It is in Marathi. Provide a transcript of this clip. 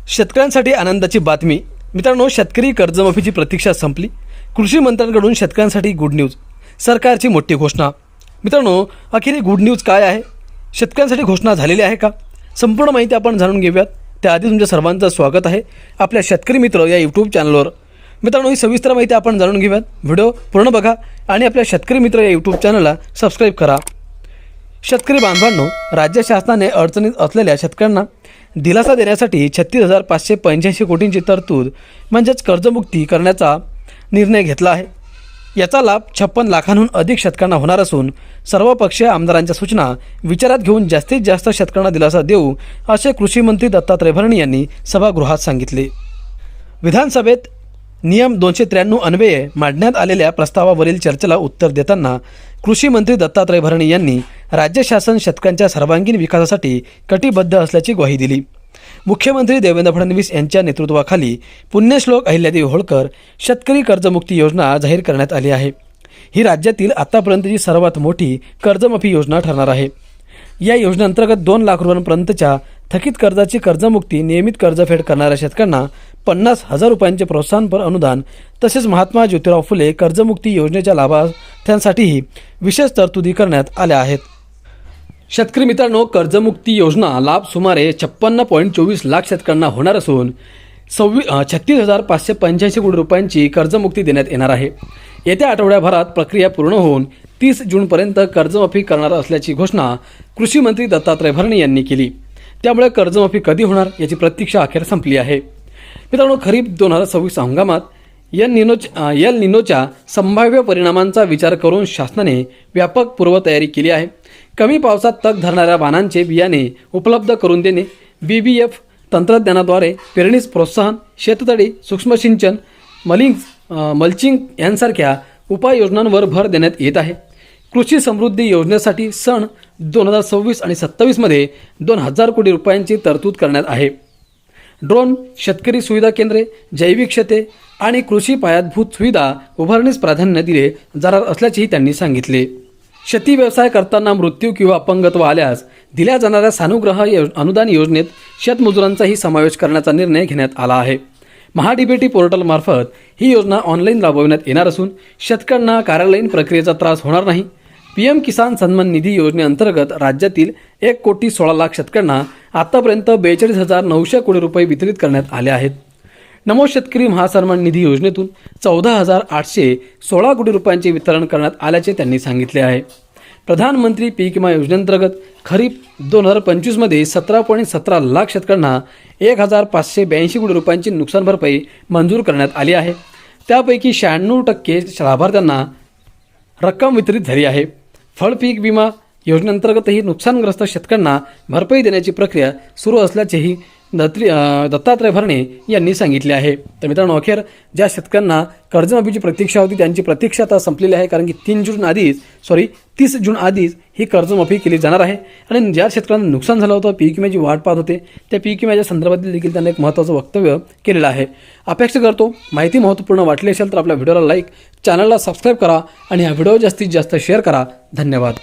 शेतकऱ्यांसाठी आनंदाची बातमी मित्रांनो, शेतकरी कर्जमाफीची प्रतीक्षा संपली। कृषी मंत्र्यांकडून शेतकऱ्यांसाठी गुड न्यूज, सरकारची मोठी घोषणा। मित्रांनो, अखेर ही गुड न्यूज काय आहे, शेतकऱ्यांसाठी घोषणा झालेली आहे का, संपूर्ण माहिती आपण जाणून घेऊयात। त्याआधी तुमच्या सर्वांचं स्वागत आहे आपल्या शेतकरी मित्र या यूट्यूब चॅनलवर। मित्रांनो, ही सविस्तर माहिती आपण जाणून घेऊयात, व्हिडिओ पूर्ण बघा आणि आपल्या शेतकरी मित्र या यूट्यूब चॅनलला सबस्क्राईब करा। शेतकरी बांधवांनो, राज्य शासनाने अडचणीत असलेल्या शेतकऱ्यांना दिलासा देण्यासाठी 36,585 कोटींची तरतूद म्हणजेच कर्जमुक्ती करण्याचा निर्णय घेतला आहे। याचा लाभ 56 लाखांहून अधिक शेतकऱ्यांना होणार असून सर्वपक्षीय आमदारांच्या सूचना विचारात घेऊन जास्तीत जास्त शेतकऱ्यांना दिलासा देऊ, असे कृषी मंत्री दत्तात्रय भरणे यांनी सभागृहात सांगितले। विधानसभेत नियम 293 अन्वये मांडण्यात आलेल्या प्रस्तावावरील चर्चेला उत्तर देताना कृषी मंत्री दत्तात्रय भरणे यांनी राज्य शासन शेतकऱ्यांच्या सर्वांगीण विकासासाठी कटिबद्ध असल्याची ग्वाही दिली। मुख्यमंत्री देवेंद्र फडणवीस यांच्या नेतृत्वाखाली पुण्यश्लोक अहिल्यादेवी होळकर शेतकरी कर्जमुक्ती योजना जाहीर करण्यात आली आहे। ही राज्यातील आतापर्यंतची सर्वात मोठी कर्जमाफी योजना ठरणार आहे। या योजनेअंतर्गत 2 लाख रुपयांपर्यंतच्या थकीत कर्जाची कर्जमुक्ती, नियमित कर्जफेड करणाऱ्या शेतकऱ्यांना 50,000 रुपयांचे प्रोत्साहनपर अनुदान तसेच महात्मा ज्योतिराव फुले कर्जमुक्ती योजनेच्या लाभार्थ्यांसाठीही विशेष तरतुदी करण्यात आल्या आहेत। शेतकरी मित्रांनो, कर्जमुक्ती योजना लाभ सुमारे 56.24 लाख शेतकऱ्यांना होणार असून 36,585 कोटी रुपयांची कर्जमुक्ती देण्यात येणार आहे। येत्या आठवड्याभरात प्रक्रिया पूर्ण होऊन 30 जूनपर्यंत कर्जमाफी करणार असल्याची घोषणा कृषी मंत्री दत्तात्रय भरणे यांनी केली। त्यामुळे कर्जमाफी कधी होणार याची प्रतीक्षा अखेर संपली आहे। मित्रांनो, खरीप 2026 हंगामात एल निनोच्या संभाव्य परिणामांचा विचार करून शासनाने व्यापक पूर्वतयारी केली आहे। कमी पावसात तग धरणाऱ्या वाणांचे बियाणे उपलब्ध करून देणे, BBF तंत्रज्ञानाद्वारे पेरणीस प्रोत्साहन, शेततळी, सूक्ष्म सिंचन, मल्चिंग यांसारख्या उपाययोजनांवर भर देण्यात येत आहे। कृषी समृद्धी योजनेसाठी सन 2026 आणि 27मध्ये 2,000 कोटी रुपयांची तरतूद करण्यात आहे। ड्रोन, शेतकरी सुविधा केंद्रे, जैविक शेते आणि कृषी पायाभूत सुविधा उभारणीस प्राधान्य दिले जाणार असल्याचेही त्यांनी सांगितले। शेती व्यवसाय करताना मृत्यू किंवा अपंगत्व आल्यास दिल्या जाणाऱ्या सानुग्रह अनुदान योजनेत शेतमजुरांचाही समावेश करण्याचा निर्णय घेण्यात आला आहे। महाडीबीटी पोर्टलमार्फत ही योजना ऑनलाईन राबविण्यात येणार असून शेतकऱ्यांना कार्यालयीन प्रक्रियेचा त्रास होणार नाही। PM किसान सन्मान निधी योजनेअंतर्गत राज्यातील 1,16,00,000 शेतकऱ्यांना आतापर्यंत 42,900 कोटी रुपये वितरित करण्यात आले आहेत। नमो शेतकरी महासन्मान निधी योजनेतून 14,816 कोटी रुपयांचे वितरण करण्यात आल्याचे त्यांनी सांगितले आहे। प्रधानमंत्री पीक विमा योजनेअंतर्गत खरीप 2025मध्ये 17.17 लाख शेतकऱ्यांना 1,582 कोटी रुपयांची नुकसान भरपाई मंजूर करण्यात आली आहे। त्यापैकी 96% लाभार्थ्यांना रक्कम वितरित झाली आहे। फळ पीक विमा योजनेअंतर्गतही नुकसानग्रस्त शेतकऱ्यांना भरपाई देण्याची प्रक्रिया सुरू असल्याचेही दत्तात्रय भरणे यांनी सांगितले आहे। तर मित्रांनो, अखेर ज्या शेतकऱ्यांना कर्जमाफीची प्रतीक्षा होती त्यांची प्रतीक्षा आता संपलेली आहे, कारण की 30 जून आधीच ही कर्जमाफी केली जाणार आहे। आणि ज्या शेतकऱ्यांना नुकसान झालं होतं, पीक विम्याची वाट पाहत होते, त्या पीक विम्याच्या संदर्भातील देखील त्यांनी एक महत्त्वाचं वक्तव्य केलेलं आहे। अपेक्षा करतो माहिती महत्त्वपूर्ण वाटली असेल तर आपल्या व्हिडिओला लाईक, चॅनलला सबस्क्राईब करा आणि हा व्हिडिओ जास्तीत जास्त शेअर करा। धन्यवाद।